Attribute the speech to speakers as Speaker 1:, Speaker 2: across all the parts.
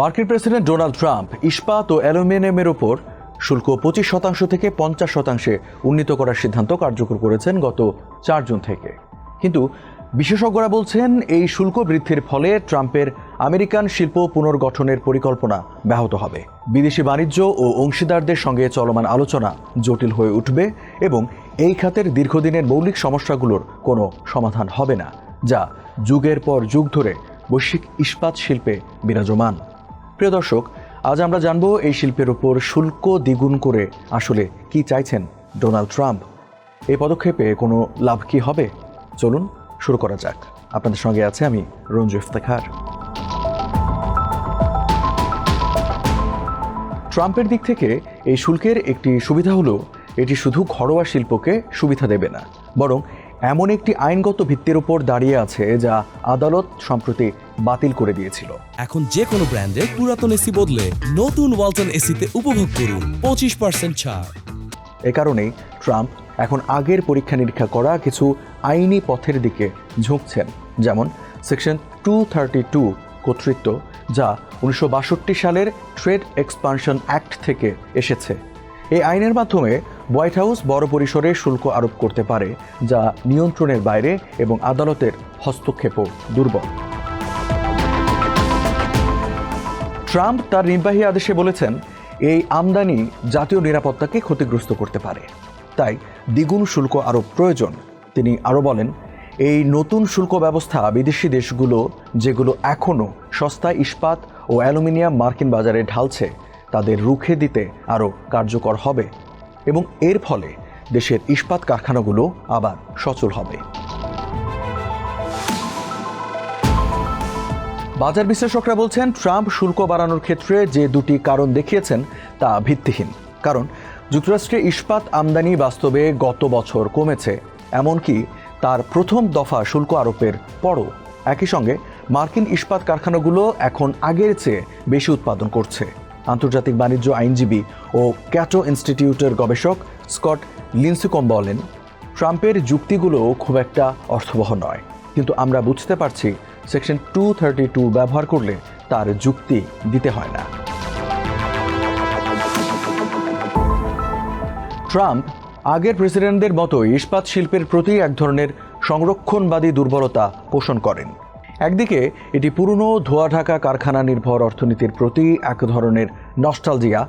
Speaker 1: মার্কিন president Donald Trump ইস্পাত ও অ্যালুমিনিয়ামের উপর শুল্ক 25% থেকে 50% উন্নীত করার সিদ্ধান্ত কার্যকর করেছেন গত 4 জুন থেকে। কিন্তু বিশেষজ্ঞরা বলছেন এই শুল্ক বৃদ্ধির ফলে ট্রাম্পের আমেরিকান শিল্প পুনর্গঠনের পরিকল্পনা ব্যাহত হবে। বিদেশি বাণিজ্য ও অংশীদারদের সঙ্গে চলমান আলোচনা জটিল হয়ে উঠবে এবং এই খাতের দীর্ঘদিনের মৌলিক সমস্যাগুলোর কোনো সমাধান হবে না, যা যুগের পর যুগ ধরে বৈশ্বিক ইস্পাত শিল্পে বিরাজমান। প্রিয় দর্শক, আজ আমরা জানব এই শিল্পের উপর শুল্ক দ্বিগুণ করে আসলে কি চাইছেন ডোনাল্ড ট্রাম্প। এই পদক্ষেপে কোনো লাভ কি হবে? চলুন শুরু করা যাক। আপনাদের সঙ্গে আছে আমি রঞ্জু ইফতেখার। ট্রাম্পের দিক থেকে এই শুল্কের একটি সুবিধা হলো এটি শুধু ঘরোয়া শিল্পকে সুবিধা দেবে না, বরং এমন একটি আইনগত ভিত্তির উপর দাঁড়িয়ে আছে যা আদালত সম্প্রতি বাতিল করে দিয়েছিল।
Speaker 2: এখন যে কোনো ব্র্যান্ডের পুরাতন এসি বদলে নতুন ওয়ালটন এসিতে উপভোগ করুন 25% ছাড়।
Speaker 1: এ কারণেই ট্রাম্প এখন আগের পরীক্ষা নিরীক্ষা করা কিছু আইনি পথের দিকে ঝুঁকছেন, যেমন সেকশন 232 কর্তৃত্ব, যা 1962 সালের ট্রেড এক্সপানশন অ্যাক্ট থেকে এসেছে। এই আইনের মাধ্যমে হোয়াইট হাউস বড় পরিসরে শুল্ক আরোপ করতে পারে, যা নিয়ন্ত্রণের বাইরে এবং আদালতের হস্তক্ষেপও দুর্বল। ট্রাম্প তার নির্বাহী আদেশে বলেছেন এই আমদানি জাতীয় নিরাপত্তাকে ক্ষতিগ্রস্ত করতে পারে, তাই দ্বিগুণ শুল্ক আরোপ প্রয়োজন। তিনি আরও বলেন, এই নতুন শুল্ক ব্যবস্থা বিদেশি দেশগুলো যেগুলো এখনও সস্তায় ইস্পাত ও অ্যালুমিনিয়াম মার্কিন বাজারে ঢালছে তাদের রুখে দিতে আরও কার্যকর হবে এবং এর ফলে দেশের ইস্পাত কারখানাগুলো আবার সচল হবে। বাজার বিশ্লেষকরা বলছেন ট্রাম্প শুল্ক বাড়ানোর ক্ষেত্রে যে দুটি কারণ দেখিয়েছেন তা ভিত্তিহীন। কারণ যুক্তরাষ্ট্রে ইস্পাত আমদানি বাস্তবে গত বছর কমেছে, এমনকি তার প্রথম দফা শুল্ক আরোপের পরও। একই সঙ্গে মার্কিন ইস্পাত কারখানাগুলো এখন আগের চেয়ে বেশি উৎপাদন করছে। আন্তর্জাতিক বাণিজ্য আইনজীবী ও ক্যাটো ইনস্টিটিউটের গবেষক স্কট লিন্সিকম বলেন, ট্রাম্পের যুক্তিগুলো খুব একটা অর্থবহ নয়, কিন্তু আমরা বুঝতে পারছি সেকশন 232 ব্যবহার করলে তার যুক্তি দিতে হয় না। ট্রাম্প আগের প্রেসিডেন্টদের মতো ইস্পাত শিল্পের প্রতি এক ধরনের সংরক্ষণবাদী দুর্বলতা পোষণ করেন। একদিকে এটি পুরনো ধোঁয়াঢাকা কারখানা নির্ভর অর্থনীতির প্রতি এক ধরনের নস্টালজিয়া,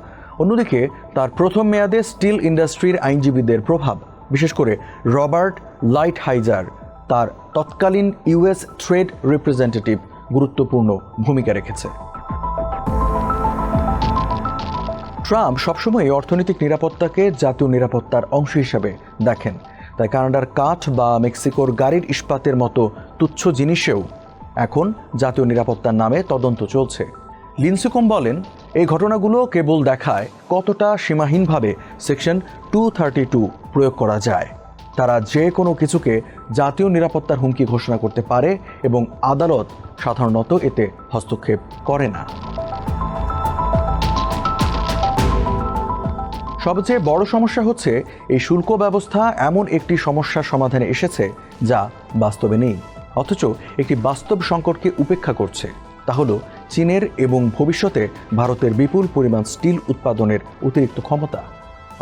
Speaker 1: অন্যদিকে তার প্রথম মেয়াদে স্টিল ইন্ডাস্ট্রির আইনজীবীদের প্রভাব, বিশেষ করে রবার্ট লাইটহাইজার, তার তৎকালীন ইউএস ট্রেড রিপ্রেজেন্টেটিভ, গুরুত্বপূর্ণ ভূমিকা রেখেছে। ট্রাম্প সবসময় অর্থনৈতিক নিরাপত্তাকে জাতীয় নিরাপত্তার অংশ হিসেবে দেখেন, তাই কানাডার কাঠ বা মেক্সিকোর গাড়ির ইস্পাতের মতো তুচ্ছ জিনিসেও এখন জাতীয় নিরাপত্তার নামে তদন্ত চলছে। লিন্সিকম বলেন, এই ঘটনাগুলো কেবল দেখায় কতটা সীমাহীনভাবে সেকশন 232 প্রয়োগ করা যায়। তারা যে কোনো কিছুকে জাতীয় নিরাপত্তার হুমকি ঘোষণা করতে পারে এবং আদালত সাধারণত এতে হস্তক্ষেপ করে না। সবচেয়ে বড় সমস্যা হচ্ছে এই শুল্ক ব্যবস্থা এমন একটি সমস্যার সমাধানে এসেছে যা বাস্তবে নেই, অথচ একটি বাস্তব সংকটকে উপেক্ষা করছে। তা হলো চীনের এবং ভবিষ্যতে ভারতের বিপুল পরিমাণ স্টিল উৎপাদনের অতিরিক্ত ক্ষমতা।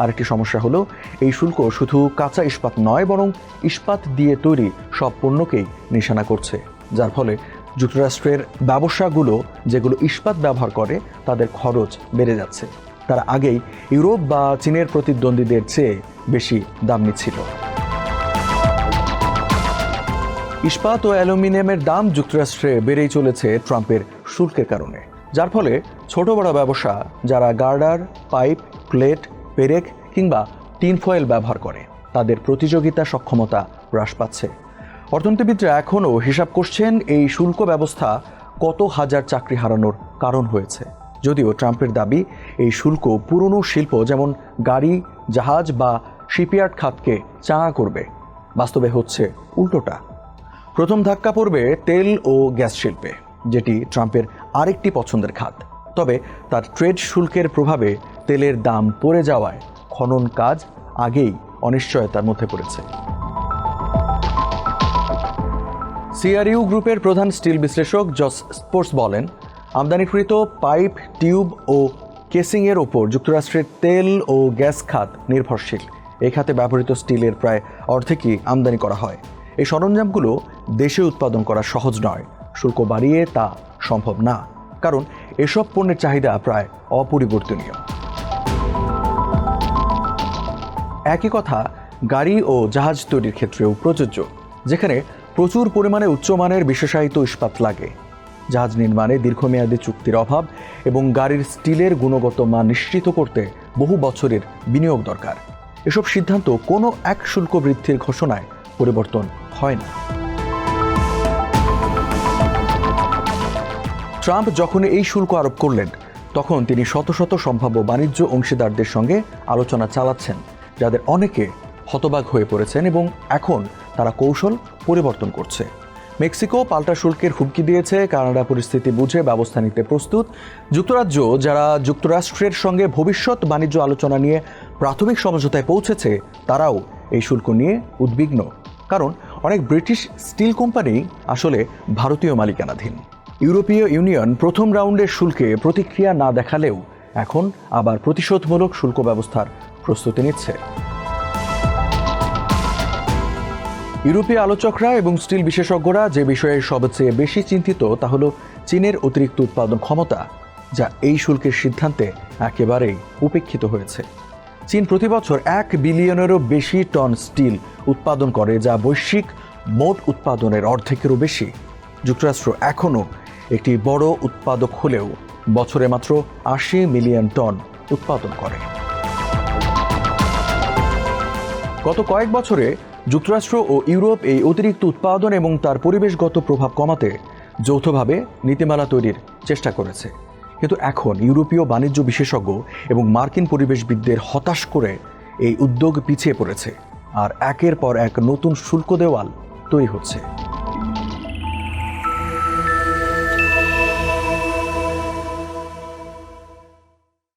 Speaker 1: আরেকটি সমস্যা হলো এই শুল্ক শুধু কাঁচা ইস্পাত নয়, বরং ইস্পাত দিয়ে তৈরি সব পণ্যকেই নিশানা করছে, যার ফলে যুক্তরাষ্ট্রের ব্যবসাগুলো যেগুলো ইস্পাত ব্যবহার করে তাদের খরচ বেড়ে যাচ্ছে। তারা আগেই ইউরোপ বা চীনের প্রতিদ্বন্দ্বীদের চেয়ে বেশি দাম নিচ্ছিল। ইস্পাত ও অ্যালুমিনিয়ামের দাম যুক্তরাষ্ট্রে বেড়েই চলেছে ট্রাম্পের শুল্কের কারণে, যার ফলে ছোট বড় ব্যবসা যারা গার্ডার, পাইপ, প্লেট, পেরেক কিংবা টিন ফয়েল ব্যবহার করে তাদের প্রতিযোগিতা সক্ষমতা হ্রাস পাচ্ছে। অর্থনীতিবিদরা এখনও হিসাব করছেন এই শুল্ক ব্যবস্থা কত হাজার চাকরি হারানোর কারণ হয়েছে। যদিও ট্রাম্পের দাবি এই শুল্ক পুরনো শিল্প যেমন গাড়ি, জাহাজ বা শিপইয়ার্ড খাতকে চাঙা করবে, বাস্তবে হচ্ছে উল্টোটা। প্রথম ধাক্কা পড়বে তেল ও গ্যাস শিল্পে, যেটি ট্রাম্পের আরেকটি পছন্দের খাত। তবে তার ট্রেড শুল্কের প্রভাবে তেলের দাম পড়ে যাওয়ায় খনন কাজ আগেই অনিশ্চয়তার মধ্যে পড়েছে। সিআরইউ গ্রুপের প্রধান স্টিল বিশ্লেষক জস স্পোর্টস বলেন, আমদানিকৃত পাইপ, টিউব ও কেসিংয়ের ওপর যুক্তরাষ্ট্রের তেল ও গ্যাস খাত নির্ভরশীল। এই খাতে ব্যবহৃত স্টিলের প্রায় অর্ধেকই আমদানি করা হয়। এই সরঞ্জামগুলো দেশে উৎপাদন করা সহজ নয়। শুল্ক বাড়িয়ে তা সম্ভব না, কারণ এসব পণ্যের চাহিদা প্রায় অপরিবর্তনীয়। একই কথা গাড়ি ও জাহাজ তৈরির ক্ষেত্রেও প্রযোজ্য, যেখানে প্রচুর পরিমাণে উচ্চমানের বিশেষায়িত ইস্পাত লাগে। জাহাজ নির্মাণে দীর্ঘমেয়াদী চুক্তির অভাব এবং গাড়ির স্টিলের গুণগত মান নিশ্চিত করতে বহু বছরের বিনিয়োগ দরকার। এসব সিদ্ধান্ত কোনো এক শুল্ক বৃদ্ধির ঘোষণায় পরিবর্তন হয় না। ট্রাম্প যখন এই শুল্ক আরোপ করলেন, তখন তিনি শত শত সম্ভাব্য বাণিজ্য অংশীদারদের সঙ্গে আলোচনা চালাচ্ছেন, যাদের অনেকে হতবাক হয়ে পড়েছেন এবং এখন তারা কৌশল পরিবর্তন করছে। মেক্সিকো পাল্টা শুল্কের হুমকি দিয়েছে। কানাডা পরিস্থিতি বুঝে ব্যবস্থা নিতে প্রস্তুত। যুক্তরাজ্য, যারা যুক্তরাষ্ট্রের সঙ্গে ভবিষ্যৎ বাণিজ্য আলোচনা নিয়ে প্রাথমিক সমঝোতায় পৌঁছেছে, তারাও এই শুল্ক নিয়ে উদ্বিগ্ন, কারণ অনেক ব্রিটিশ স্টিল কোম্পানি আসলে ভারতীয় মালিকানাধীন। ইউরোপীয় ইউনিয়ন প্রথম রাউন্ডের শুল্কে প্রতিক্রিয়া না দেখালেও এখন আবার প্রতিশোধমূলক শুল্ক ব্যবস্থার প্রস্তুতি নিচ্ছে। ইউরোপীয় আলোচকরা এবং স্টিল বিশেষজ্ঞরা যে বিষয়ে সবচেয়ে বেশি চিন্তিত তা হল চীনের অতিরিক্ত উৎপাদন ক্ষমতা, যা এই শুল্কের সিদ্ধান্তে একেবারেই উপেক্ষিত হয়েছে। চীন প্রতি বছর 1 বিলিয়নেরও বেশি টন স্টিল উৎপাদন করে, যা বৈশ্বিক মোট উৎপাদনের অর্ধেকেরও বেশি। যুক্তরাষ্ট্র এখনও একটি বড় উৎপাদক হলেও বছরে মাত্র 80 মিলিয়ন টন উৎপাদন করে। গত কয়েক বছরে যুক্তরাষ্ট্র ও ইউরোপ এই অতিরিক্ত উৎপাদন এবং তার পরিবেশগত প্রভাব কমাতে যৌথভাবে নীতিমালা তৈরির চেষ্টা করেছে। কিন্তু এখন ইউরোপীয় বাণিজ্য বিশেষজ্ঞ এবং মার্কিন পরিবেশবিদদের হতাশ করে এই উদ্যোগ পিছিয়ে পড়েছে, আর একের পর এক নতুন শুল্ক দেওয়াল তৈরি হচ্ছে।